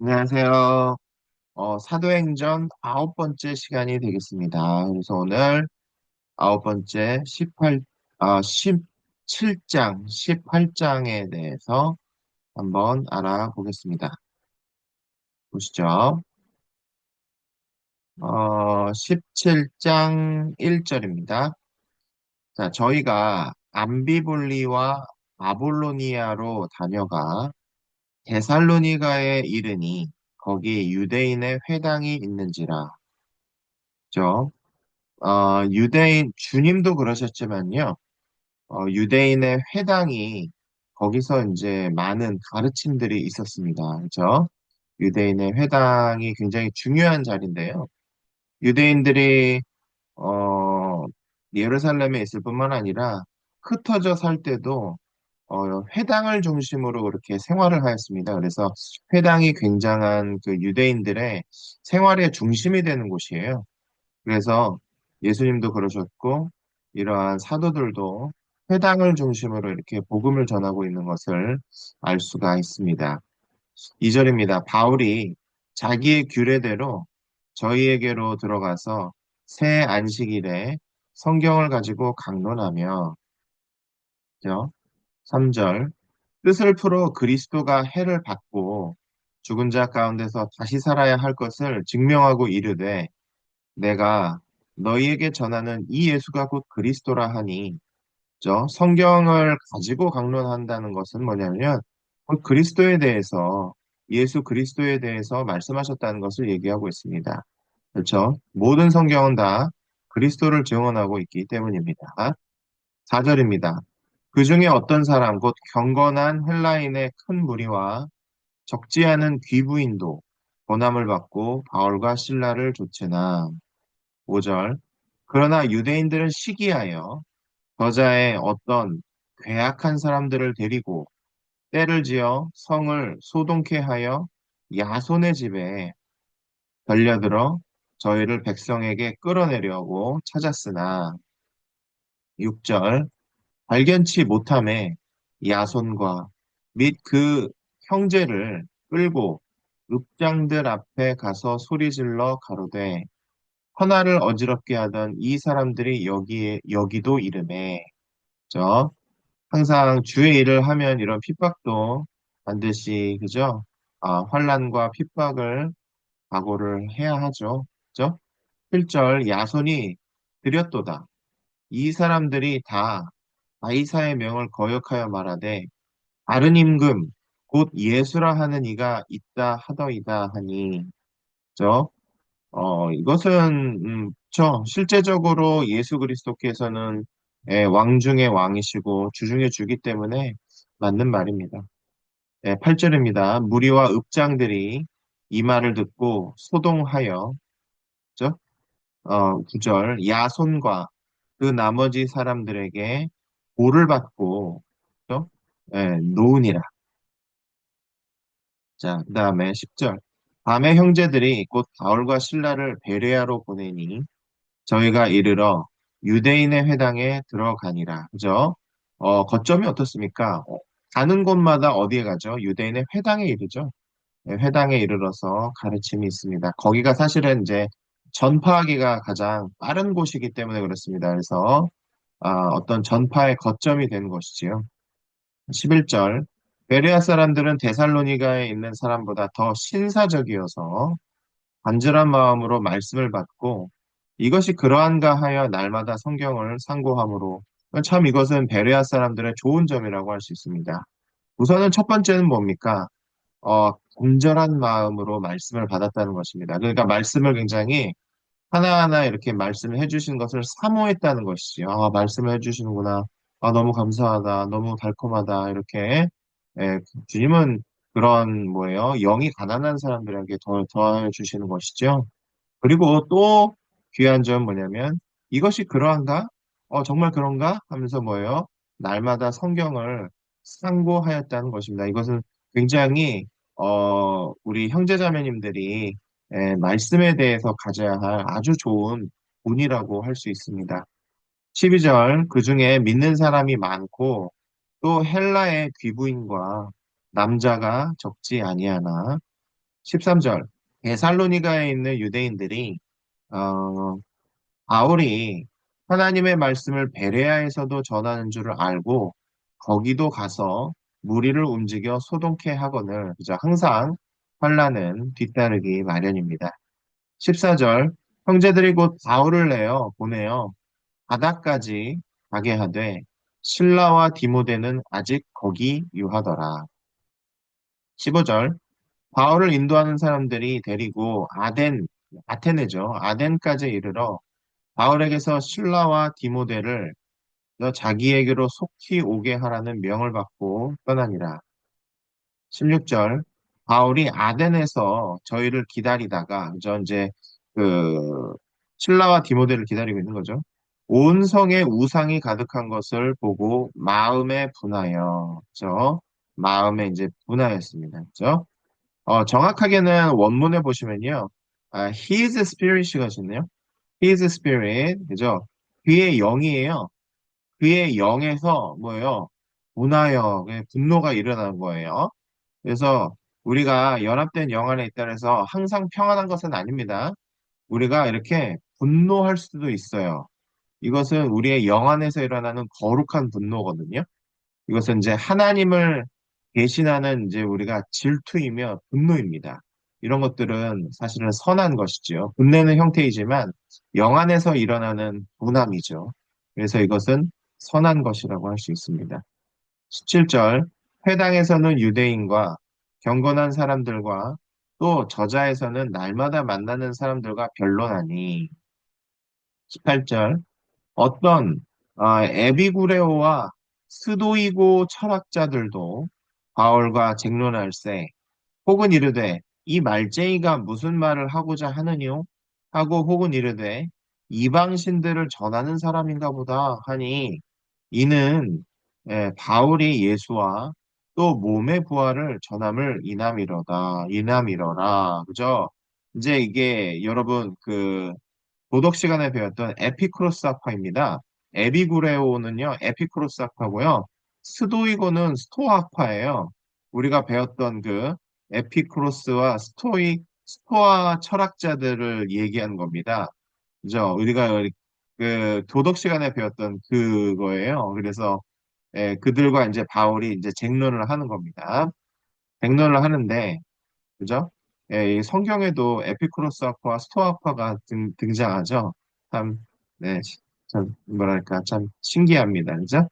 안녕하세요. 사도행전 9번째 시간이 되겠습니다. 그래서 오늘 9번째 17장, 18장에 대해서 한번 알아보겠습니다. 보시죠. 17장 1절입니다. 자, 저희가 암비볼리와 아볼로니아로 다녀가 데살로니가에 이르니 거기 유대인의 회당이 있는지라. 그죠? 주님도 그러셨지만요, 유대인의 회당이 거기서 이제 많은 가르침들이 있었습니다. 그죠? 유대인의 회당이 굉장히 중요한 자리인데요. 유대인들이, 어, 예루살렘에 있을 뿐만 아니라 흩어져 살 때도 회당을 중심으로 그렇게 생활을 하였습니다. 그래서 회당이 굉장한 그 유대인들의 생활의 중심이 되는 곳이에요. 그래서 예수님도 그러셨고, 이러한 사도들도 회당을 중심으로 이렇게 복음을 전하고 있는 것을 알 수가 있습니다. 2절입니다. 바울이 자기의 규례대로 저희에게로 들어가서 새 안식일에 성경을 가지고 강론하며, 3절, 뜻을 풀어 그리스도가 해를 받고 죽은 자 가운데서 다시 살아야 할 것을 증명하고 이르되 내가 너희에게 전하는 이 예수가 곧 그리스도라 하니, 성경을 가지고 강론한다는 것은 뭐냐면, 곧 그리스도에 대해서, 예수 그리스도에 대해서 말씀하셨다는 것을 얘기하고 있습니다. 그렇죠? 모든 성경은 다 그리스도를 증언하고 있기 때문입니다. 4절입니다. 그 중에 어떤 사람, 곧 경건한 헬라인의 큰 무리와 적지 않은 귀부인도 고난을 받고 바울과 실라를 좇으나, 5절. 그러나 유대인들은 시기하여 저자의 어떤 괴악한 사람들을 데리고 때를 지어 성을 소동케 하여 야손의 집에 걸려들어 저희를 백성에게 끌어내려고 찾았으나, 6절. 발견치 못함에 야손과 및 그 형제를 끌고 읍장들 앞에 가서 소리질러 가로되 헌화를 어지럽게 하던 이 사람들이 여기도 이름에, 저, 항상 주의 일을 하면 이런 핍박도 반드시, 그죠? 환난과 핍박을 각오를 해야 하죠. 그죠? 7절, 야손이 드렸도다. 이 사람들이 다 아이사의 명을 거역하여 말하되, 다른 임금, 곧 예수라 하는 이가 있다 하더이다 하니, 그죠? 이것은, 실제적으로 예수 그리스도께서는 왕 중의 왕이시고 주 중의 주기 때문에 맞는 말입니다. 8절입니다. 무리와 읍장들이 이 말을 듣고 소동하여, 그죠? 9절, 야손과 그 나머지 사람들에게 보를 받고, 그죠? 노은이라. 자, 그 다음에 10절. 밤에 형제들이 곧 바울과 실라를 베레아로 보내니, 저희가 이르러 유대인의 회당에 들어가니라. 그죠? 거점이 어떻습니까? 가는 곳마다 어디에 가죠? 유대인의 회당에 이르죠. 네, 회당에 이르러서 가르침이 있습니다. 거기가 사실은 이제 전파하기가 가장 빠른 곳이기 때문에 그렇습니다. 그래서 어떤 전파의 거점이 된 것이지요. 11절. 베레아 사람들은 데살로니가에 있는 사람보다 더 신사적이어서 간절한 마음으로 말씀을 받고 이것이 그러한가 하여 날마다 성경을 상고함으로 참 이것은 베레아 사람들의 좋은 점이라고 할 수 있습니다. 우선은 첫 번째는 뭡니까? 간절한 마음으로 말씀을 받았다는 것입니다. 그러니까 말씀을 굉장히 하나하나 이렇게 말씀을 해주신 것을 사모했다는 것이죠. 말씀을 해주시는구나. 너무 감사하다. 너무 달콤하다. 이렇게. 주님은 그런 뭐예요? 영이 가난한 사람들에게 더 더해 주시는 것이죠. 그리고 또 귀한 점 뭐냐면 이것이 그러한가? 정말 그런가? 하면서 뭐예요? 날마다 성경을 상고하였다는 것입니다. 이것은 굉장히 우리 형제자매님들이 말씀에 대해서 가져야 할 아주 좋은 본이라고 할 수 있습니다. 12절 그 중에 믿는 사람이 많고 또 헬라의 귀부인과 남자가 적지 아니하나 13절. 데살로니가에 있는 유대인들이 어, 바울이 하나님의 말씀을 베레아에서도 전하는 줄을 알고 거기도 가서 무리를 움직여 소동케 하거늘 그저 항상 환란은 뒤따르기 마련입니다. 14절. 형제들이 곧 바울을 내어 보내어 바다까지 가게 하되 실라와 디모데는 아직 거기 유하더라. 15절. 바울을 인도하는 사람들이 데리고 아테네죠. 아덴까지 이르러 바울에게서 실라와 디모데를 너 자기에게로 속히 오게 하라는 명을 받고 떠나니라. 16절. 바울이 아덴에서 저희를 기다리다가, 그죠? 이제, 그, 신라와 디모데를 기다리고 있는 거죠. 온 성에 우상이 가득한 것을 보고 마음에 분하여, 그죠? 마음에 이제 분하였습니다. 그죠? 정확하게는 원문에 보시면요. His Spirit이거든요. His Spirit, 그죠? 그의 영이에요. 그의 영에서 뭐예요? 분하여, 분노가 일어나는 거예요. 그래서 우리가 연합된 영 안에 있다 해서 항상 평안한 것은 아닙니다. 우리가 이렇게 분노할 수도 있어요. 이것은 우리의 영 안에서 일어나는 거룩한 분노거든요. 이것은 이제 하나님을 대신하는 이제 우리가 질투이며 분노입니다. 이런 것들은 사실은 선한 것이죠. 분내는 형태이지만 영 안에서 일어나는 분함이죠. 그래서 이것은 선한 것이라고 할 수 있습니다. 17절. 회당에서는 유대인과 경건한 사람들과 또 저자에서는 날마다 만나는 사람들과 변론하니 18절. 어떤 에비구레오와 스도이고 철학자들도 바울과 쟁론할세 혹은 이르되 이 말쟁이가 무슨 말을 하고자 하느뇨 하고 혹은 이르되 이방신들을 전하는 사람인가 보다 하니 이는 바울이 예수와 또 몸의 부활을 전함을 이남이러라 그죠? 이제 이게 여러분 그 도덕 시간에 배웠던 에피크로스 학파입니다. 에비구레오는요, 에피크로스 학파고요. 스도이고는 스토아 학파예요. 우리가 배웠던 그 에피크로스와 스토아 철학자들을 얘기하는 겁니다. 그죠? 우리가 그 도덕 시간에 배웠던 그거예요. 그래서 그들과 이제 바울이 이제 쟁론을 하는 겁니다. 쟁론을 하는데 그죠? 예, 이 성경에도 에피쿠로스 학파와 스토아 학파가 등장하죠. 참, 네, 참, 뭐랄까, 참 신기합니다. 그죠?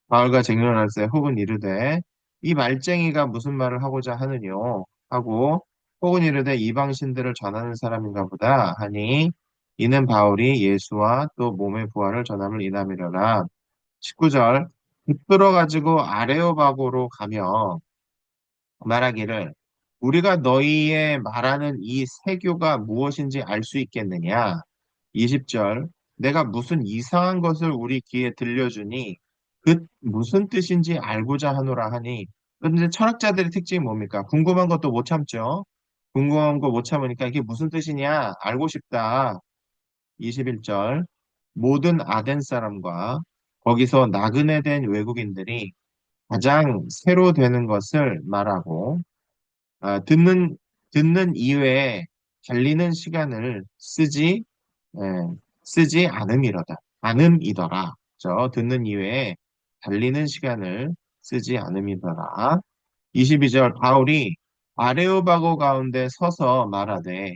바울과 쟁론할 때 혹은 이르되 이 말쟁이가 무슨 말을 하고자 하느뇨 하고 혹은 이르되 이방신들을 전하는 사람인가 보다 하니 이는 바울이 예수와 또 몸의 부활을 전함을 이남이려라. 19절 붙들어 가지고 아레오바고로 가며 말하기를 우리가 너희의 말하는 이 세교가 무엇인지 알 수 있겠느냐? 20절 내가 무슨 이상한 것을 우리 귀에 들려주니 그 무슨 뜻인지 알고자 하노라 하니 근데 철학자들의 특징이 뭡니까? 궁금한 것도 못 참죠. 궁금한 거 못 참으니까 이게 무슨 뜻이냐? 알고 싶다. 21절 모든 아덴 사람과 거기서 나그네 된 외국인들이 가장 새로 되는 것을 말하고 듣는 이외에 달리는 시간을 예, 쓰지 않음이더라. 듣는 이외에 달리는 시간을 쓰지 않음이더라. 22절 바울이 아레오바고 가운데 서서 말하되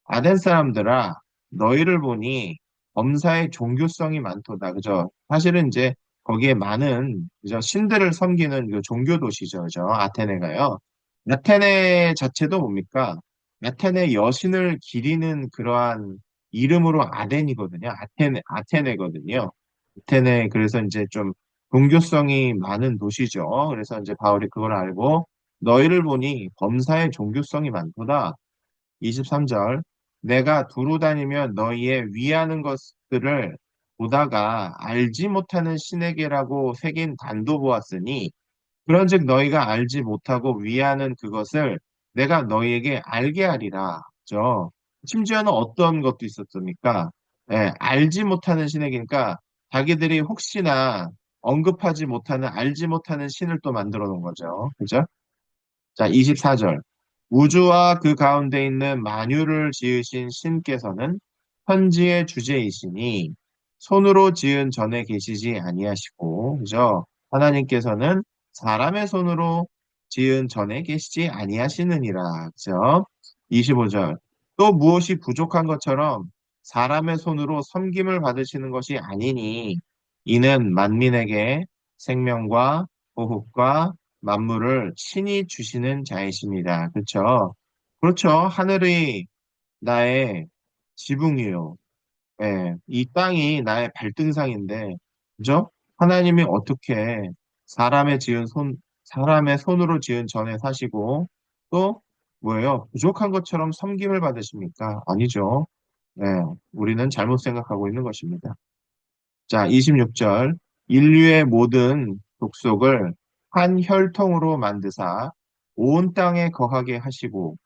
아덴 사람들아 너희를 보니 범사에 종교성이 많도다. 그죠? 사실은 이제 거기에 많은 그죠? 신들을 섬기는 그 종교 도시죠. 그죠? 아테네가요. 아테네 자체도 뭡니까? 아테네 여신을 기리는 그러한 이름으로 아덴이거든요. 아테네거든요. 아테네 그래서 이제 좀 종교성이 많은 도시죠. 그래서 이제 바울이 그걸 알고 너희를 보니 범사에 종교성이 많도다. 23절 내가 두루 다니며 너희의 위하는 것들을 보다가 알지 못하는 신에게라고 새긴 단도 보았으니 그런즉 너희가 알지 못하고 위하는 그것을 내가 너희에게 알게 하리라. 그죠? 심지어는 어떤 것도 있었습니까? 알지 못하는 신에게니까 자기들이 혹시나 언급하지 못하는 알지 못하는 신을 또 만들어 놓은 거죠. 그죠? 자, 24절. 우주와 그 가운데 있는 만유를 지으신 신께서는 천지의 주제이시니 손으로 지은 전에 계시지 아니하시고, 그죠? 하나님께서는 사람의 손으로 지은 전에 계시지 아니하시느니라, 그죠? 25절. 또 무엇이 부족한 것처럼 사람의 손으로 섬김을 받으시는 것이 아니니 이는 만민에게 생명과 호흡과 만물을 친히 주시는 자이십니다. 그렇죠? 그렇죠. 하늘이 나의 지붕이요. 예, 이 땅이 나의 발등상인데, 그죠? 하나님이 어떻게 사람의 손으로 지은 전에 사시고, 또, 뭐예요? 부족한 것처럼 섬김을 받으십니까? 아니죠. 예, 우리는 잘못 생각하고 있는 것입니다. 자, 26절. 인류의 모든 족속을 한 혈통으로 만드사 온 땅에 거하게 하시고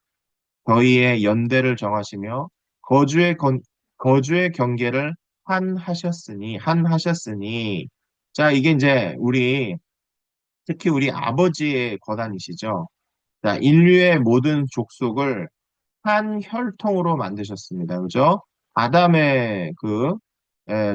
저희의 연대를 정하시며 거주의 거주의 경계를 한 하셨으니 자, 이게 이제 특히 우리 아버지의 권한이시죠. 자, 인류의 모든 족속을 한 혈통으로 만드셨습니다. 그죠? 아담의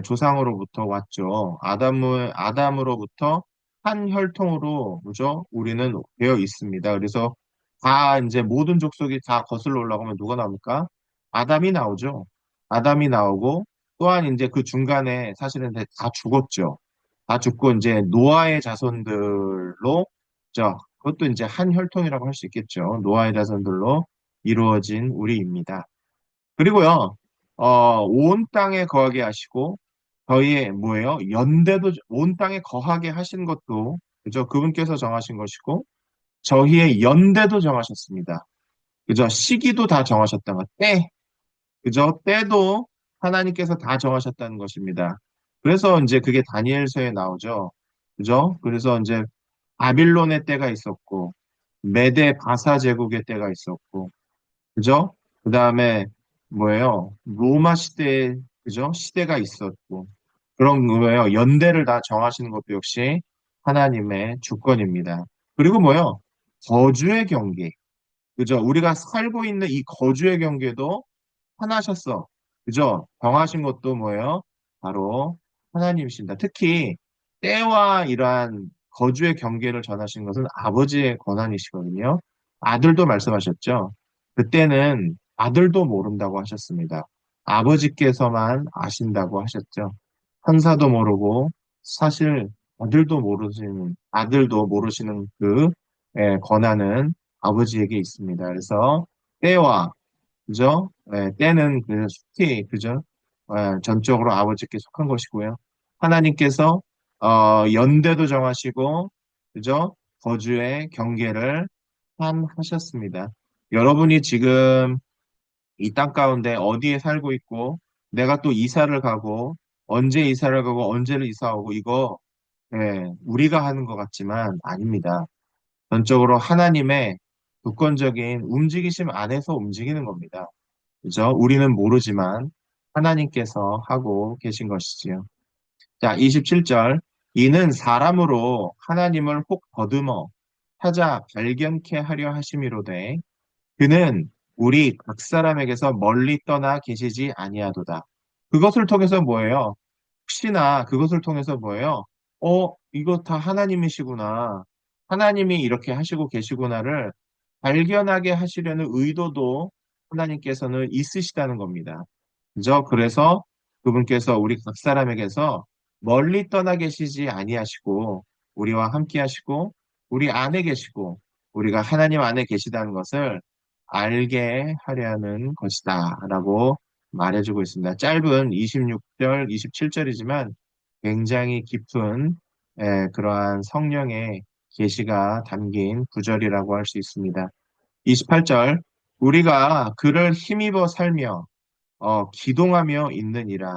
조상으로부터 왔죠. 아담으로부터 한 혈통으로, 그죠? 우리는 되어 있습니다. 그래서 다 이제 모든 족속이 다 거슬러 올라가면 누가 나옵니까? 아담이 나오죠. 아담이 나오고 또한 이제 그 중간에 사실은 다 죽었죠. 다 죽고 이제 노아의 자손들로, 그것도 이제 한 혈통이라고 할 수 있겠죠. 노아의 자손들로 이루어진 우리입니다. 그리고요, 온 땅에 거하게 하시고, 저희의 뭐예요? 온 땅에 거하게 하신 것도, 그죠? 그분께서 정하신 것이고, 저희의 연대도 정하셨습니다. 그죠? 시기도 다 정하셨다는 것. 그죠? 때도 하나님께서 다 정하셨다는 것입니다. 그래서 이제 그게 다니엘서에 나오죠. 그죠? 그래서 이제 바빌론의 때가 있었고, 메데 바사 제국의 때가 있었고, 그죠? 그 다음에 뭐예요? 로마 시대, 그죠? 시대가 있었고, 그런 거예요. 연대를 다 정하시는 것도 역시 하나님의 주권입니다. 그리고 뭐예요? 거주의 경계. 그죠? 우리가 살고 있는 이 거주의 경계도 하나셨어. 그죠? 정하신 것도 뭐예요? 바로 하나님이신다. 특히 때와 이러한 거주의 경계를 전하신 것은 아버지의 권한이시거든요. 아들도 말씀하셨죠. 그때는 아들도 모른다고 하셨습니다. 아버지께서만 아신다고 하셨죠. 천사도 모르고 사실 아들도 모르시는 권한은 아버지에게 있습니다. 그래서 때와 그죠? 때는 속히, 그죠? 전적으로 아버지께 속한 것이고요. 하나님께서, 연대도 정하시고, 그죠? 거주의 경계를 하셨습니다. 여러분이 지금 이 땅 가운데 어디에 살고 있고, 내가 또 이사를 가고, 언제 이사를 가고, 언제를 이사 오고, 이거, 우리가 하는 것 같지만 아닙니다. 전적으로 하나님의 주권적인 움직이심 안에서 움직이는 겁니다. 그죠? 우리는 모르지만 하나님께서 하고 계신 것이지요. 자, 27절. 이는 사람으로 하나님을 혹 더듬어 찾아 발견케 하려 하심이로되 그는 우리 각 사람에게서 멀리 떠나 계시지 아니하도다. 그것을 통해서 뭐예요? 혹시나 그것을 통해서 뭐예요? 이거 다 하나님이시구나. 하나님이 이렇게 하시고 계시구나를 발견하게 하시려는 의도도 하나님께서는 있으시다는 겁니다. 그죠? 그래서 그분께서 우리 각 사람에게서 멀리 떠나 계시지 아니하시고 우리와 함께 하시고 우리 안에 계시고 우리가 하나님 안에 계시다는 것을 알게 하려는 것이다 라고 말해주고 있습니다. 짧은 26절, 27절이지만 굉장히 깊은 그러한 성령의 계시가 담긴 구절이라고 할 수 있습니다. 28절, 우리가 그를 힘입어 살며 기동하며 있느니라.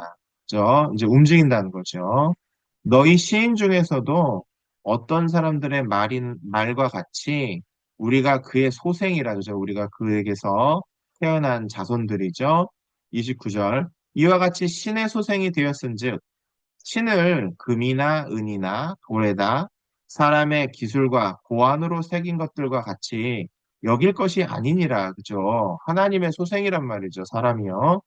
이제 움직인다는 거죠. 너희 시인 중에서도 어떤 사람들의 말과 같이 우리가 그의 소생이라 그죠. 우리가 그에게서 태어난 자손들이죠. 29절. 이와 같이 신의 소생이 되었은즉 신을 금이나 은이나 돌에다 사람의 기술과 고안으로 새긴 것들과 같이 여길 것이 아니니라. 그죠? 하나님의 소생이란 말이죠. 사람이요.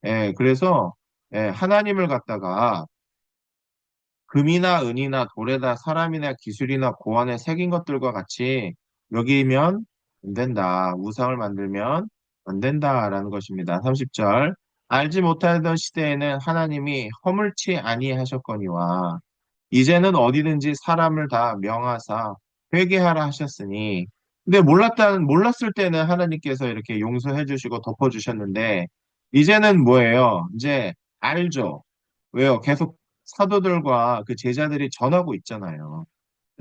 예, 그래서 예, 하나님을 갖다가 금이나 은이나 돌에다 사람이나 기술이나 고안에 새긴 것들과 같이 여기면 안 된다. 우상을 만들면 안 된다라는 것입니다. 30절. 알지 못하던 시대에는 하나님이 허물치 아니하셨거니와 이제는 어디든지 사람을 다 명하사 회개하라 하셨으니 근데 몰랐을 때는 하나님께서 이렇게 용서해 주시고 덮어 주셨는데 이제는 뭐예요? 이제 알죠. 왜요? 계속 사도들과 그 제자들이 전하고 있잖아요.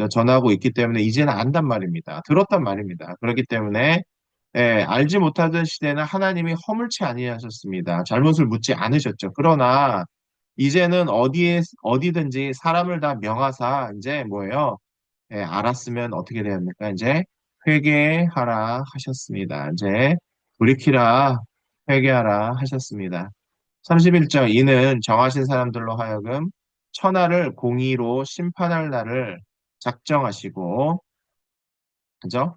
전하고 있기 때문에 이제는 안단 말입니다. 들었단 말입니다. 그렇기 때문에 예, 알지 못하던 시대는 하나님이 허물치 아니하셨습니다. 잘못을 묻지 않으셨죠. 그러나 이제는 어디든지 사람을 다 명하사 이제 뭐예요? 예, 알았으면 어떻게 됩니까? 이제 회개하라 하셨습니다. 이제 돌이키라 회개하라 하셨습니다. 31절 이는 정하신 사람들로 하여금 천하를 공의로 심판할 날을 작정하시고 그죠?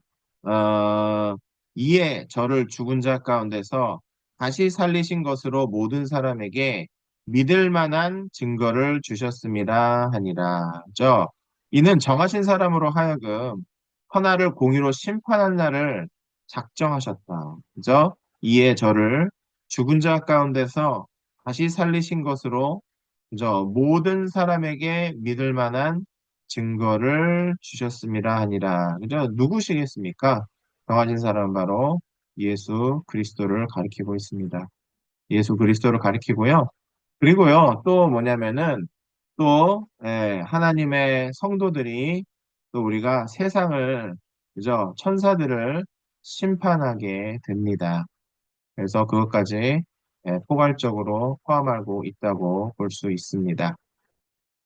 이에 저를 죽은 자 가운데서 다시 살리신 것으로 모든 사람에게 믿을 만한 증거를 주셨습니다 하니라. 그죠? 이는 정하신 사람으로 하여금 천하를 공의로 심판한 날을 작정하셨다. 그죠? 이에 저를 죽은 자 가운데서 다시 살리신 것으로 그죠? 모든 사람에게 믿을 만한 증거를 주셨습니다 하니라. 그죠? 누구시겠습니까? 정하신 사람은 바로 예수 그리스도를 가리키고 있습니다. 예수 그리스도를 가리키고요. 그리고요, 또 뭐냐면은, 또, 하나님의 성도들이 또 우리가 세상을, 그죠? 천사들을 심판하게 됩니다. 그래서 그것까지 포괄적으로 포함하고 있다고 볼 수 있습니다.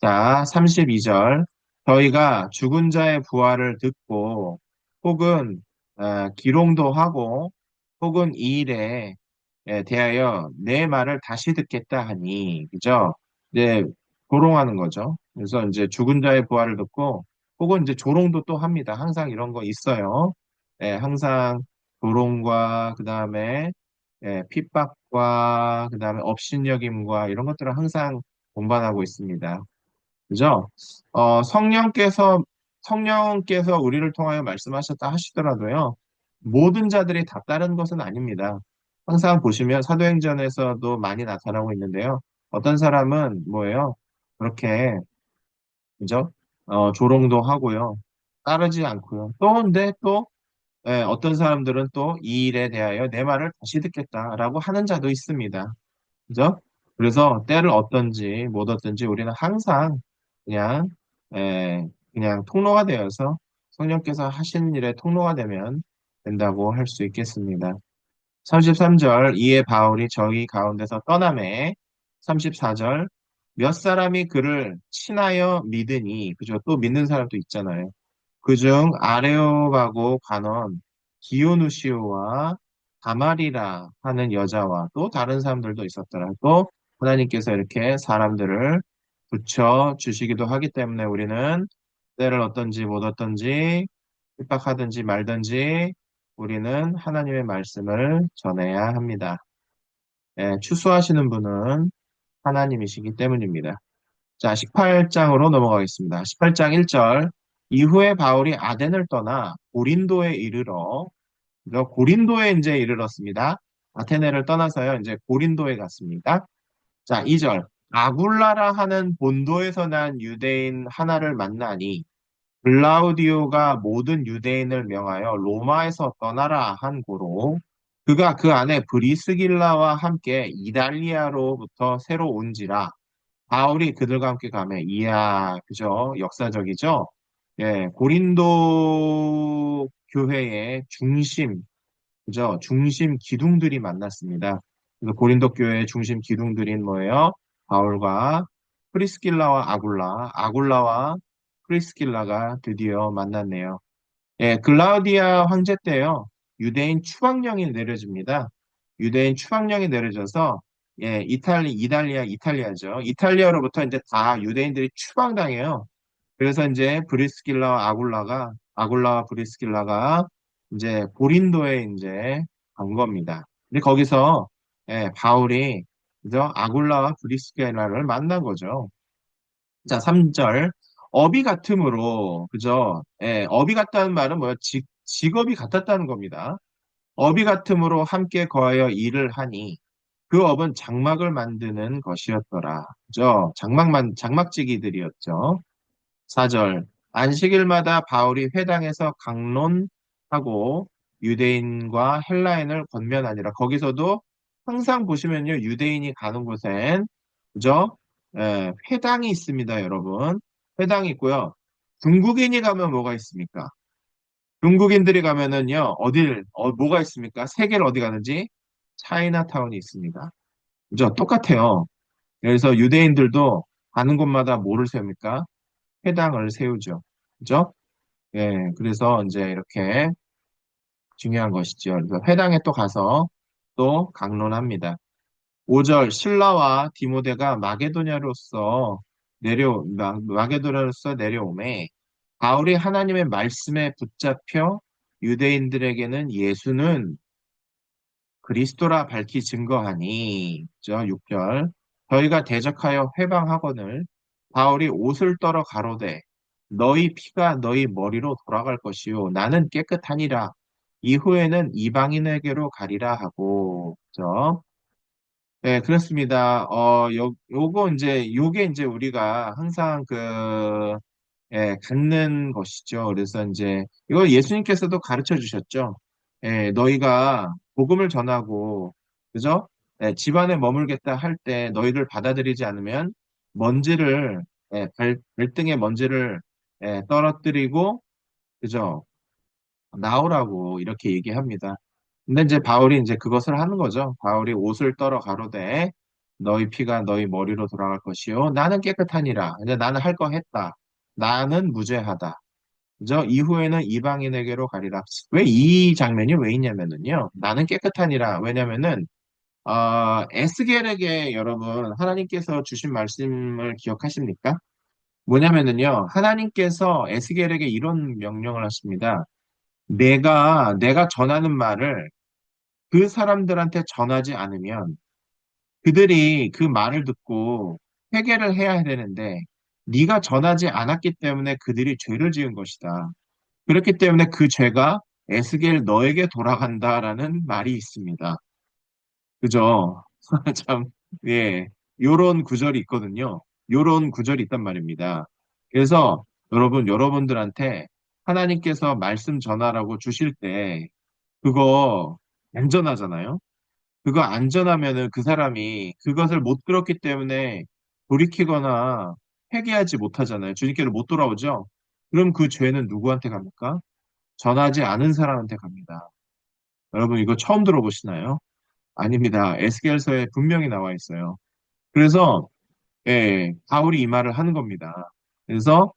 자, 32절. 저희가 죽은 자의 부활을 듣고 혹은 기롱도 하고 혹은 이 일에 대하여 내 말을 다시 듣겠다 하니 그죠? 이제 조롱하는 거죠. 그래서 이제 죽은 자의 부활을 듣고 혹은 이제 조롱도 또 합니다. 항상 이런 거 있어요. 항상 조롱과 그다음에 핍박과 그다음에 업신여김과 이런 것들을 항상 동반하고 있습니다. 그죠? 성령께서 우리를 통하여 말씀하셨다 하시더라도요, 모든 자들이 다 따른 것은 아닙니다. 항상 보시면 사도행전에서도 많이 나타나고 있는데요. 어떤 사람은 뭐예요? 그렇게, 그죠? 조롱도 하고요. 따르지 않고요. 또, 근데 또, 어떤 사람들은 또 이 일에 대하여 내 말을 다시 듣겠다라고 하는 자도 있습니다. 그죠? 그래서 때를 얻든지 못 얻든지 우리는 항상 그냥 그냥 통로가 되어서 성령께서 하시는 일에 통로가 되면 된다고 할 수 있겠습니다. 33절 이에 바울이 저희 가운데서 떠나매 34절 몇 사람이 그를 친하여 믿으니 그죠? 또 믿는 사람도 있잖아요. 그중 아레오바고 관원 디오누시오와 다말이라 하는 여자와 또 다른 사람들도 있었더라. 또 하나님께서 이렇게 사람들을 붙여 주시기도 하기 때문에 우리는 때를 어떤지 못 어떤지 핍박하든지 말든지 우리는 하나님의 말씀을 전해야 합니다. 추수하시는 분은 하나님이시기 때문입니다. 자, 18장으로 넘어가겠습니다. 18장 1절. 이후에 바울이 아덴을 떠나 고린도에 이르러, 고린도에 이제 이르렀습니다. 아테네를 떠나서요, 이제 고린도에 갔습니다. 자, 2절. 아굴라라 하는 본도에서 난 유대인 하나를 만나니, 글라우디오가 모든 유대인을 명하여 로마에서 떠나라 한 고로, 그가 그 안에 브리스길라와 함께 이달리아로부터 새로 온지라, 바울이 그들과 함께 가매. 이야, 그죠? 역사적이죠? 고린도 교회의 중심, 그죠? 중심 기둥들이 만났습니다. 그래서 고린도 교회의 중심 기둥들인 뭐예요? 바울과 프리스길라와 아굴라와 프리스길라가 드디어 만났네요. 글라우디아 황제 때요, 유대인 추방령이 내려집니다. 유대인 추방령이 내려져서, 이탈리아죠. 이탈리아로부터 이제 다 유대인들이 추방당해요. 그래서 이제 아굴라와 브리스길라가 이제 고린도에 이제 간 겁니다. 근데 거기서 바울이 그죠? 아굴라와 브리스게라를 만난 거죠. 자, 3절. 업이 같음으로, 그죠? 업이 같다는 말은 뭐야? 직업이 같았다는 겁니다. 업이 같음으로 함께 거하여 일을 하니 그 업은 장막을 만드는 것이었더라. 그죠? 장막지기들이었죠. 4절. 안식일마다 바울이 회당에서 강론하고 유대인과 헬라인을 권면하니라. 거기서도 항상 보시면요. 유대인이 가는 곳엔 그죠? 회당이 있습니다, 여러분. 회당이 있고요. 중국인이 가면 뭐가 있습니까? 중국인들이 가면은요. 뭐가 있습니까? 세계를 어디 가는지 차이나타운이 있습니다. 그죠? 똑같아요. 그래서 유대인들도 가는 곳마다 뭐를 세웁니까? 회당을 세우죠. 그죠? 예, 그래서 이제 이렇게 중요한 것이죠. 그래서 회당에 또 가서 또 강론합니다. 5절 신라와 디모데가 마게도냐로서 내려오매 바울이 하나님의 말씀에 붙잡혀 유대인들에게는 예수는 그리스도라 밝히 증거하니, 죠 6절. 저희가 대적하여 회방하거늘 바울이 옷을 떨어 가로되 너희 피가 너희 머리로 돌아갈 것이요 나는 깨끗하니라. 이후에는 이방인에게로 가리라 하고, 그죠? 네, 그렇습니다. 요게 이제 우리가 항상 갖는 것이죠. 그래서 이제 이거 예수님께서도 가르쳐 주셨죠. 너희가 복음을 전하고, 그죠? 집안에 머물겠다 할 때 너희를 받아들이지 않으면 먼지를, 발등에 먼지를 떨어뜨리고, 그죠? 나오라고 이렇게 얘기합니다. 근데 이제 바울이 이제 그것을 하는 거죠. 바울이 옷을 떨어 가로되 너희 피가 너희 머리로 돌아갈 것이요. 나는 깨끗하니라. 이제 나는 할 거 했다. 나는 무죄하다. 그죠? 이후에는 이방인에게로 가리라. 왜 이 장면이 왜 있냐면은요. 나는 깨끗하니라. 왜냐면은 에스겔에게 여러분 하나님께서 주신 말씀을 기억하십니까? 뭐냐면은요. 하나님께서 에스겔에게 이런 명령을 하십니다. 내가 전하는 말을 그 사람들한테 전하지 않으면 그들이 그 말을 듣고 회개를 해야 되는데 네가 전하지 않았기 때문에 그들이 죄를 지은 것이다. 그렇기 때문에 그 죄가 에스겔 너에게 돌아간다라는 말이 있습니다. 그죠? 참, 예. 요런 구절이 있거든요. 요런 구절이 있단 말입니다. 그래서 여러분들한테 하나님께서 말씀 전하라고 주실 때 그거 안전하잖아요. 그거 안전하면은 그 사람이 그것을 못 들었기 때문에 돌이키거나 회개하지 못하잖아요. 주님께로 못 돌아오죠. 그럼 그 죄는 누구한테 갑니까? 전하지 않은 사람한테 갑니다. 여러분 이거 처음 들어보시나요? 아닙니다. 에스겔서에 분명히 나와 있어요. 그래서 바울이 이 말을 하는 겁니다. 그래서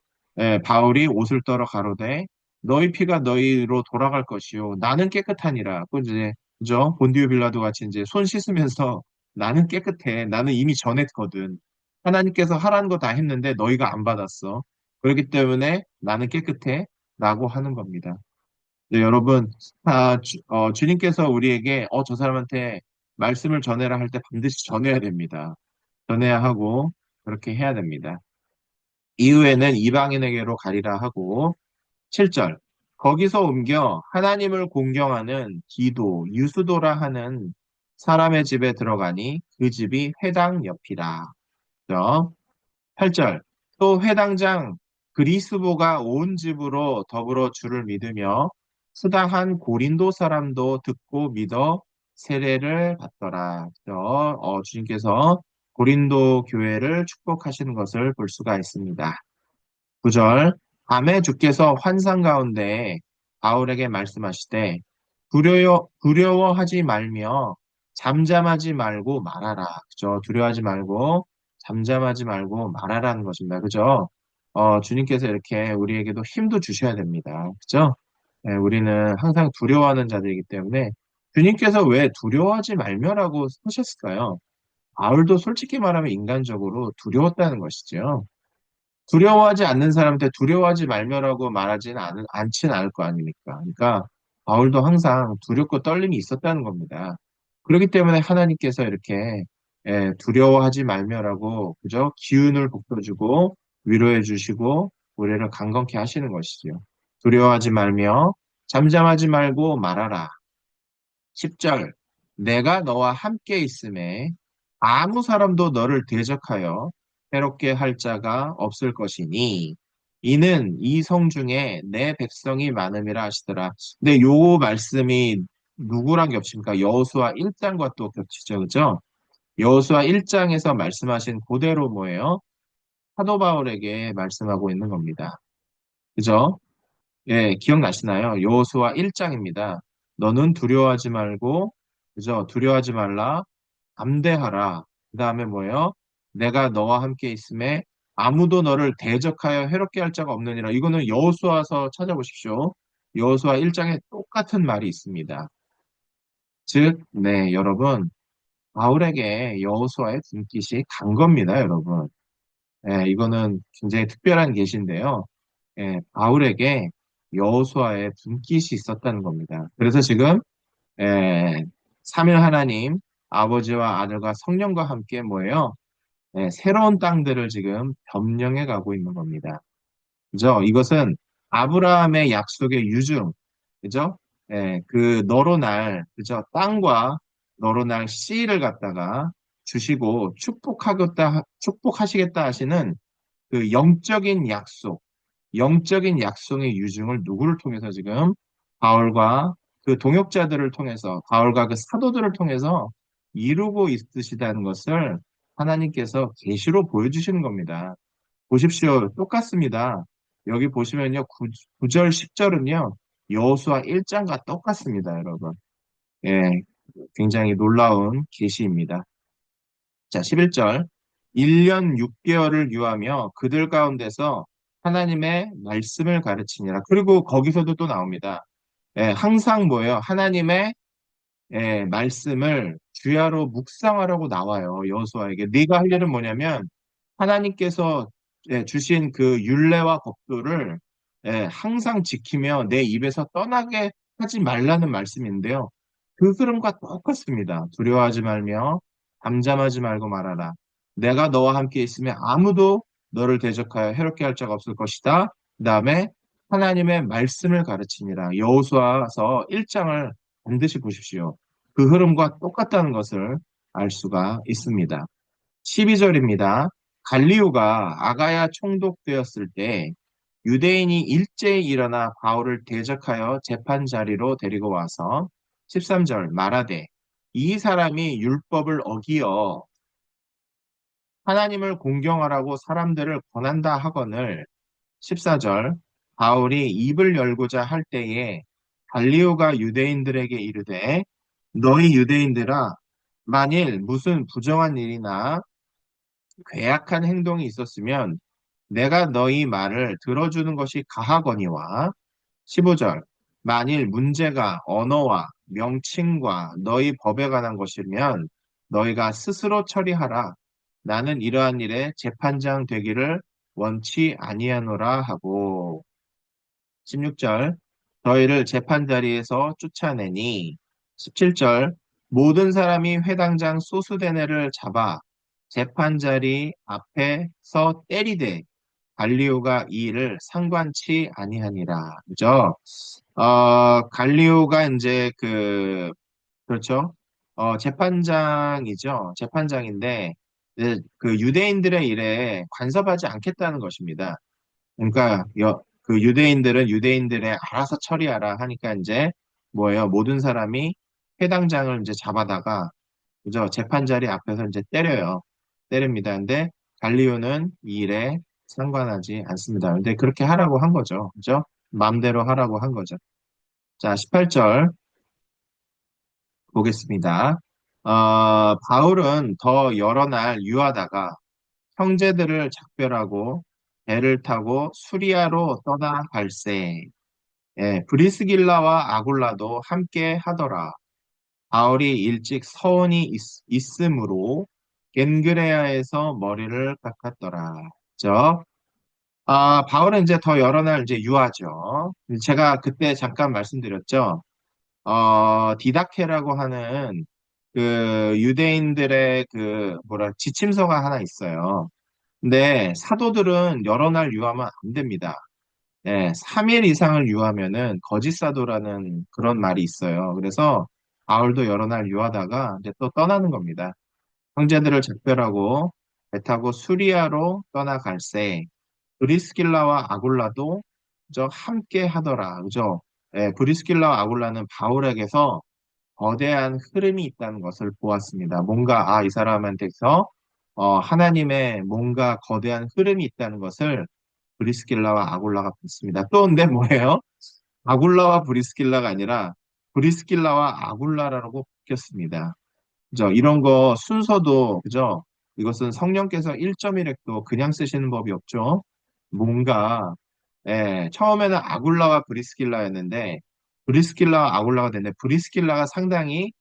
바울이 옷을 떨어 가로되 너희 피가 너희로 돌아갈 것이요 나는 깨끗하니라. 그 이제 그죠? 본디오 빌라도 같이 이제 손 씻으면서 나는 깨끗해. 나는 이미 전했거든. 하나님께서 하라는 거 다 했는데 너희가 안 받았어. 그렇기 때문에 나는 깨끗해. 라고 하는 겁니다. 네, 여러분, 주님께서 우리에게 저 사람한테 말씀을 전해라 할 때 반드시 전해야 됩니다. 전해야 하고 그렇게 해야 됩니다. 이후에는 이방인에게로 가리라 하고 7절 거기서 옮겨 하나님을 공경하는 기도 유수도라 하는 사람의 집에 들어가니 그 집이 회당 옆이라. 그죠? 8절 또 회당장 그리스보가 온 집으로 더불어 주를 믿으며 수다한 고린도 사람도 듣고 믿어 세례를 받더라. 그죠? 주님께서 고린도 교회를 축복하시는 것을 볼 수가 있습니다. 9절 밤에 주께서 환상 가운데 바울에게 말씀하시되 두려워하지 말며 잠잠하지 말고 말하라. 그죠? 두려워하지 말고 잠잠하지 말고 말하라는 것입니다. 그죠? 주님께서 이렇게 우리에게도 힘도 주셔야 됩니다. 그죠? 우리는 항상 두려워하는 자들이기 때문에 주님께서 왜 두려워하지 말며라고 하셨을까요? 바울도 솔직히 말하면 인간적으로 두려웠다는 것이죠. 두려워하지 않는 사람한테 두려워하지 말며라고 말하지는 않진 않을 거 아닙니까? 그러니까 바울도 항상 두렵고 떨림이 있었다는 겁니다. 그렇기 때문에 하나님께서 이렇게 두려워하지 말며라고 그죠? 기운을 북돋주고 위로해 주시고 우리를 강건케 하시는 것이지요. 두려워하지 말며 잠잠하지 말고 말하라. 10절 내가 너와 함께 있음에 아무 사람도 너를 대적하여 해롭게 할 자가 없을 것이니 이는 이 성 중에 내 백성이 많음이라 하시더라. 근데 요 말씀이 누구랑 겹칩니까? 여호수아 1장과 또 겹치죠. 그죠? 여호수아 1장에서 말씀하신 그대로 뭐예요? 사도 바울에게 말씀하고 있는 겁니다. 그죠? 예, 기억나시나요? 여호수아 1장입니다. 너는 두려워하지 말고, 그죠? 두려워하지 말라. 담대하라. 그 다음에 뭐예요? 내가 너와 함께 있음에 아무도 너를 대적하여 해롭게 할 자가 없느니라. 이거는 여호수아서 찾아보십시오. 여호수아 1장에 똑같은 말이 있습니다. 즉, 네, 여러분, 바울에게 여호수아의 눈빛이 간 겁니다, 여러분. 예, 이거는 굉장히 특별한 계시인데요. 예, 바울에게 여호수아의 분깃이 있었다는 겁니다. 그래서 지금 삼일 하나님 아버지와 아들과 성령과 함께 뭐예요? 새로운 땅들을 지금 점령해 가고 있는 겁니다. 그죠? 이것은 아브라함의 약속의 유증, 그죠? 그 너로 날, 그죠? 땅과 너로 날 씨를 갖다가 주시고 축복하시겠다 하시는 그 영적인 약속의 유증을 누구를 통해서 지금 바울과 그 동역자들을 통해서 바울과 그 사도들을 통해서 이루고 있으시다는 것을 하나님께서 계시로 보여주시는 겁니다. 보십시오. 똑같습니다. 여기 보시면요. 9절, 10절은요. 여호수아 1장과 똑같습니다, 여러분. 예, 굉장히 놀라운 계시입니다. 자, 11절. 1년 6개월을 유하며 그들 가운데서 하나님의 말씀을 가르치니라. 그리고 거기서도 또 나옵니다. 항상 뭐예요? 하나님의 말씀을 주야로 묵상하라고 나와요. 여호수아에게. 네가 할 일은 뭐냐면 하나님께서 주신 그 율례와 법도를 항상 지키며 내 입에서 떠나게 하지 말라는 말씀인데요. 그 흐름과 똑같습니다. 두려워하지 말며 잠잠하지 말고 말하라. 내가 너와 함께 있으면 아무도 너를 대적하여 해롭게 할 자가 없을 것이다. 그 다음에 하나님의 말씀을 가르치니라. 여호수아서 1장을 반드시 보십시오. 그 흐름과 똑같다는 것을 알 수가 있습니다. 12절입니다. 갈리오가 아가야 총독되었을 때 유대인이 일제히 일어나 바울을 대적하여 재판 자리로 데리고 와서 13절 말하되 이 사람이 율법을 어기어 하나님을 공경하라고 사람들을 권한다 하거늘 14절 바울이 입을 열고자 할 때에 갈리오가 유대인들에게 이르되 너희 유대인들아 만일 무슨 부정한 일이나 괴악한 행동이 있었으면 내가 너희 말을 들어주는 것이 가하거니와 15절 만일 문제가 언어와 명칭과 너희 법에 관한 것이면 너희가 스스로 처리하라. 나는 이러한 일에 재판장 되기를 원치 아니하노라 하고 16절 너희를 재판 자리에서 쫓아내니 17절 모든 사람이 회당장 소수대네를 잡아 재판 자리 앞에서 때리되 갈리오가 이 일을 상관치 아니하니라. 그죠? 갈리오가 이제 그렇죠. 재판장이죠. 재판장인데, 이제 그 유대인들의 일에 간섭하지 않겠다는 것입니다. 그러니까, 그 유대인들은 유대인들의 알아서 처리하라 하니까 이제 뭐예요? 모든 사람이 해당장을 이제 잡아다가, 그죠? 재판 자리 앞에서 이제 때려요. 때립니다. 근데 갈리오는 이 일에 상관하지 않습니다. 근데 그렇게 하라고 한 거죠. 그죠? 마음대로 하라고 한 거죠. 자, 18절 보겠습니다. 바울은 더 여러 날 유하다가 형제들을 작별하고 배를 타고 수리아로 떠나갈새 브리스길라와 아굴라도 함께 하더라. 바울이 일찍 서원이 있으므로 겐그레아에서 머리를 깎았더라. 그죠? 바울은 이제 더 여러 날 이제 유하죠. 제가 그때 잠깐 말씀드렸죠. 디다케라고 하는 그 유대인들의 그 뭐라 지침서가 하나 있어요. 근데 사도들은 여러 날 유하면 안 됩니다. 네, 3일 이상을 유하면은 거짓 사도라는 그런 말이 있어요. 그래서 바울도 여러 날 유하다가 이제 또 떠나는 겁니다. 형제들을 작별하고 배 타고 수리아로 떠나갈새 브리스길라와 아굴라도 저 함께 하더라. 그죠? 예, 브리스길라와 아굴라는 바울에게서 거대한 흐름이 있다는 것을 보았습니다. 뭔가 이 사람한테서 하나님의 뭔가 거대한 흐름이 있다는 것을 브리스길라와 아굴라가 봤습니다. 또 근데 뭐예요? 아굴라와 브리스길라가 아니라 브리스길라와 아굴라라고 바뀌었습니다. 그죠? 이런 거 순서도 그죠? 이것은 성령께서 1.1획도 그냥 쓰시는 법이 없죠. 뭔가 처음에는 아굴라와 브리스길라였는데 브리스길라와 아굴라가 됐는데 브리스길라가 상당히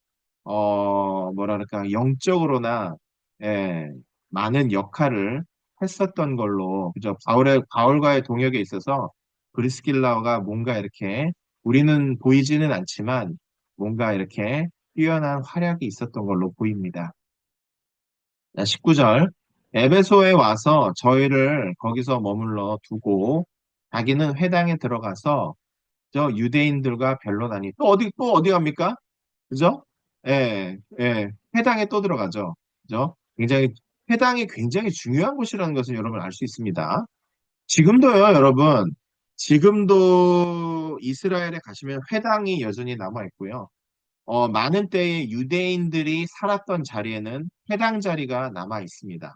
뭐랄까 영적으로나 예, 많은 역할을 했었던 걸로 그죠? 바울과의 동역에 있어서 브리스길라가 뭔가 이렇게 우리는 보이지는 않지만 뭔가 이렇게 뛰어난 활약이 있었던 걸로 보입니다. 자, 19절. 에베소에 와서 저희를 거기서 머물러 두고 자기는 회당에 들어가서 저 유대인들과 변론하니 또 어디 갑니까? 그죠? 예, 예. 회당에 또 들어가죠. 그죠? 회당이 굉장히 중요한 곳이라는 것을 여러분 알 수 있습니다. 지금도요, 여러분. 지금도 이스라엘에 가시면 회당이 여전히 남아 있고요. 많은 때의 유대인들이 살았던 자리에는 회당 자리가 남아 있습니다.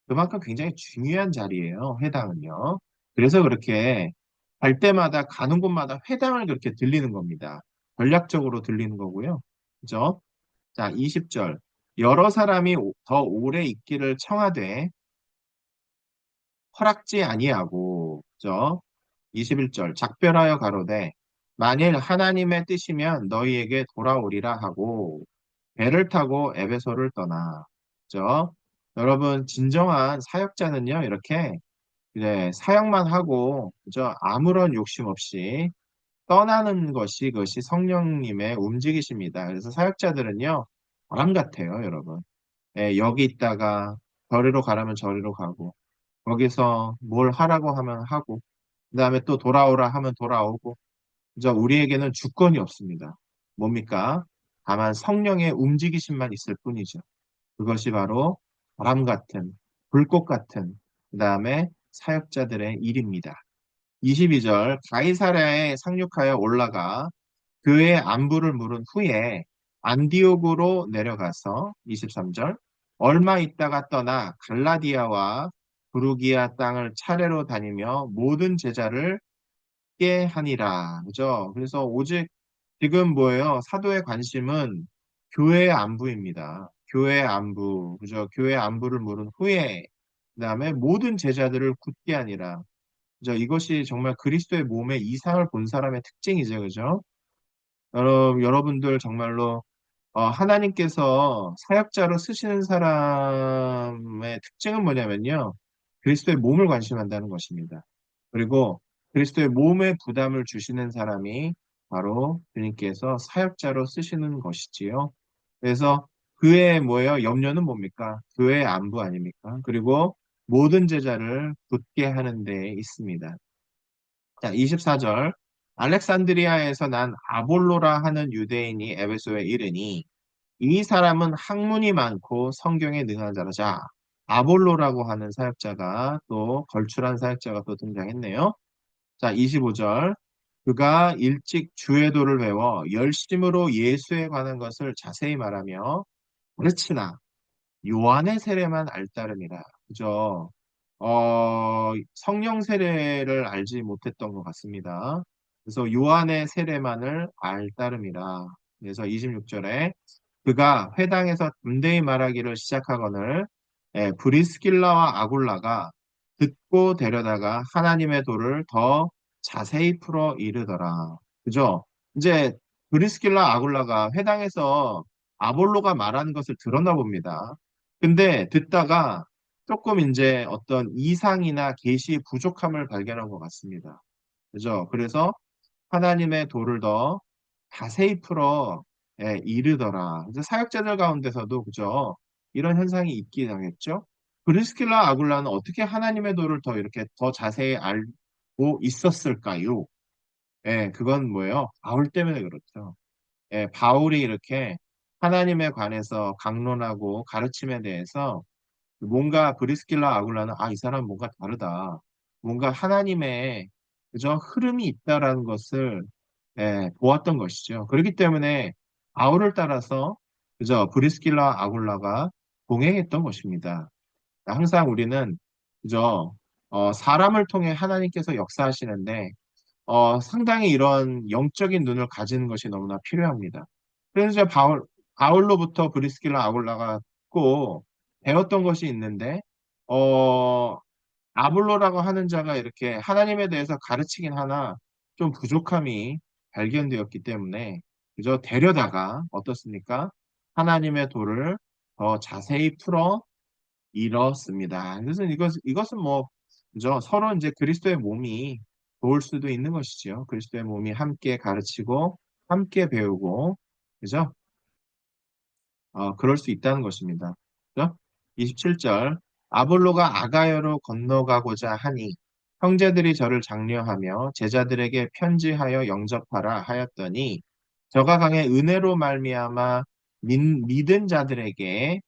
그만큼 굉장히 중요한 자리예요, 회당은요. 그래서 그렇게 갈 때마다 가는 곳마다 회당을 그렇게 들리는 겁니다. 전략적으로 들리는 거고요. 그죠? 자, 20절. 여러 사람이 더 오래 있기를 청하되 허락지 아니하고, 그죠? 21절. 작별하여 가로되 만일 하나님의 뜻이면 너희에게 돌아오리라 하고 배를 타고 에베소를 떠나. 그죠? 여러분, 진정한 사역자는요, 이렇게 이제 사역만 하고, 그죠? 아무런 욕심 없이 떠나는 것이 그것이 성령님의 움직이십니다. 그래서 사역자들은요, 바람 같아요, 여러분. 예, 여기 있다가 저리로 가라면 저리로 가고, 거기서 뭘 하라고 하면 하고, 그 다음에 또 돌아오라 하면 돌아오고, 그죠? 우리에게는 주권이 없습니다. 뭡니까? 다만 성령의 움직이심만 있을 뿐이죠. 그것이 바로 바람 같은, 불꽃 같은, 그 다음에 사역자들의 일입니다. 22절, 가이사랴에 상륙하여 올라가 그의 안부를 물은 후에 안디옥으로 내려가서 23절, 얼마 있다가 떠나 갈라디아와 부르기아 땅을 차례로 다니며 모든 제자를 깨 하니라. 그죠? 그래서 오직 지금 뭐예요? 사도의 관심은 교회의 안부입니다. 교회의 안부, 그죠? 교회의 안부를 물은 후에, 그 다음에 모든 제자들을 굳게 하니라. 그죠? 이것이 정말 그리스도의 몸에 이상을 본 사람의 특징이죠. 그죠? 여러분들 정말로 하나님께서 사역자로 쓰시는 사람의 특징은 뭐냐면요. 그리스도의 몸을 관심한다는 것입니다. 그리고 그리스도의 몸에 부담을 주시는 사람이 바로 주님께서 사역자로 쓰시는 것이지요. 그래서 그의 뭐예요? 염려는 뭡니까? 교회의 안부 아닙니까? 그리고 모든 제자를 굳게 하는 데 있습니다. 자, 24절. 알렉산드리아에서 난 아볼로라 하는 유대인이 에베소에 이르니 이 사람은 학문이 많고 성경에 능한 자라. 자, 아볼로라고 하는 사역자가 또 걸출한 사역자가 또 등장했네요. 자, 25절. 그가 일찍 주의 도를 배워 열심으로 예수에 관한 것을 자세히 말하며 그렇지나 요한의 세례만 알따름이라. 그죠? 성령 세례를 알지 못했던 것 같습니다. 그래서 요한의 세례만을 알따름이라. 그래서 26절에 그가 회당에서 담대히 말하기를 시작하거늘 브리스길라와 아굴라가 듣고 데려다가 하나님의 도를 더 자세히 풀어 이르더라. 그죠? 이제 브리스길라 아굴라가 회당에서 아볼로가 말하는 것을 들었나 봅니다. 근데 듣다가 조금 이제 어떤 이상이나 계시 부족함을 발견한 것 같습니다. 그죠? 그래서 하나님의 도를 더 자세히 풀어 이르더라. 이제 사역자들 가운데서도 그죠? 이런 현상이 있긴 하겠죠? 브리스킬라 아굴라는 어떻게 하나님의 도를 더 이렇게 더 자세히 알고 있었을까요? 그건 뭐예요? 바울 때문에 그렇죠. 바울이 이렇게 하나님에 관해서 강론하고 가르침에 대해서 뭔가 브리스킬라 아굴라는 이 사람 뭔가 다르다. 뭔가 하나님의 그저 흐름이 있다라는 것을 보았던 것이죠. 그렇기 때문에 바울을 따라서 그저 브리스킬라 아굴라가 동행했던 것입니다. 항상 우리는 그저 사람을 통해 하나님께서 역사하시는데 상당히 이런 영적인 눈을 가지는 것이 너무나 필요합니다. 그래서 이제 바울로부터 브리스길라 아굴라가 꼭 배웠던 것이 있는데, 어, 아볼로라고 하는 자가 이렇게 하나님에 대해서 가르치긴 하나 좀 부족함이 발견되었기 때문에 그저 데려다가 어떻습니까? 하나님의 도를 더 자세히 풀어 이렇습니다. 그래서 이것은 뭐, 그죠? 서로 이제 그리스도의 몸이 도울 수도 있는 것이죠. 그리스도의 몸이 함께 가르치고, 함께 배우고, 그죠? 그럴 수 있다는 것입니다. 그죠? 27절. 아볼로가 아가야로 건너가고자 하니, 형제들이 저를 장려하며 제자들에게 편지하여 영접하라 하였더니, 저가 강의 은혜로 말미암아 믿은 자들에게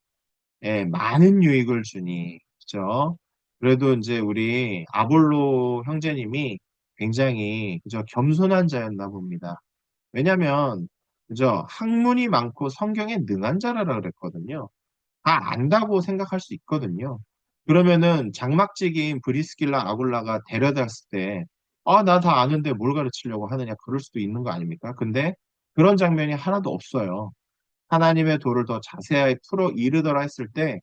많은 유익을 주니, 그죠? 그래도 이제 우리 아볼로 형제님이 굉장히, 그죠? 겸손한 자였나 봅니다. 왜냐면, 그죠? 학문이 많고 성경에 능한 자라라 그랬거든요. 다 안다고 생각할 수 있거든요. 그러면은 장막직인 브리스길라 아굴라가 데려다였을 때, 나 다 아는데 뭘 가르치려고 하느냐, 그럴 수도 있는 거 아닙니까? 근데 그런 장면이 하나도 없어요. 하나님의 도를 더 자세히 풀어 이르더라 했을 때,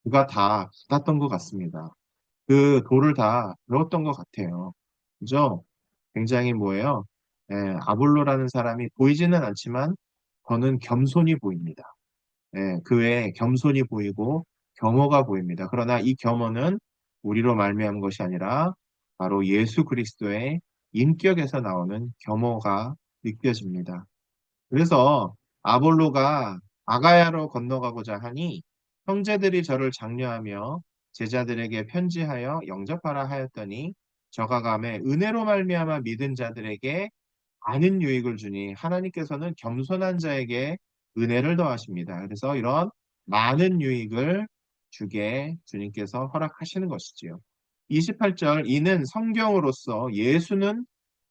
그가 다 받았던 것 같습니다. 그 도를 다 배웠던 것 같아요. 그죠? 굉장히 뭐예요? 아볼로라는 사람이 보이지는 않지만 저는 겸손이 보입니다. 그 외에 겸손이 보이고 겸허가 보입니다. 그러나 이 겸허는 우리로 말미암은 것이 아니라 바로 예수 그리스도의 인격에서 나오는 겸허가 느껴집니다. 그래서 아볼로가 아가야로 건너가고자 하니 형제들이 저를 장려하며 제자들에게 편지하여 영접하라 하였더니 저가 감에 은혜로 말미암아 믿은 자들에게 많은 유익을 주니 하나님께서는 겸손한 자에게 은혜를 더하십니다. 그래서 이런 많은 유익을 주게 주님께서 허락하시는 것이지요. 28절 이는 성경으로서 예수는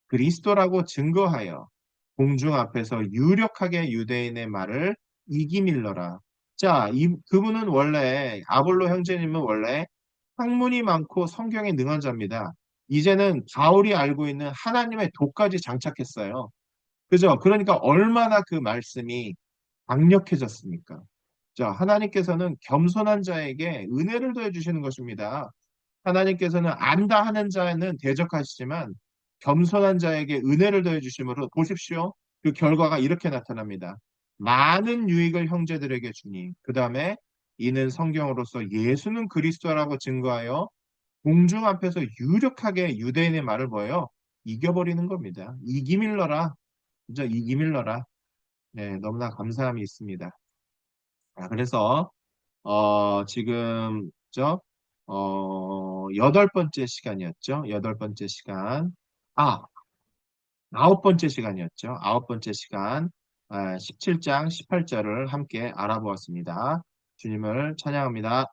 그리스도라고 증거하여 공중 앞에서 유력하게 유대인의 말을 이기밀러라. 자, 그분은 원래 아볼로 형제님은 원래 학문이 많고 성경에 능한 자입니다. 이제는 바울이 알고 있는 하나님의 도까지 장착했어요. 그죠? 그러니까 얼마나 그 말씀이 강력해졌습니까? 자, 하나님께서는 겸손한 자에게 은혜를 더해 주시는 것입니다. 하나님께서는 안다 하는 자에는 대적하시지만 겸손한 자에게 은혜를 더해 주심으로 보십시오. 그 결과가 이렇게 나타납니다. 많은 유익을 형제들에게 주니 그 다음에 이는 성경으로서 예수는 그리스도라고 증거하여 공중 앞에서 유력하게 유대인의 말을 뭐예요? 이겨버리는 겁니다. 이기밀러라. 진짜 이기밀러라. 네, 너무나 감사함이 있습니다. 그래서 지금 여덟 번째 시간이었죠. 여덟 번째 시간. 아, 아홉 번째 시간이었죠. 아홉 번째 시간. 17장 18절을 함께 알아보았습니다. 주님을 찬양합니다.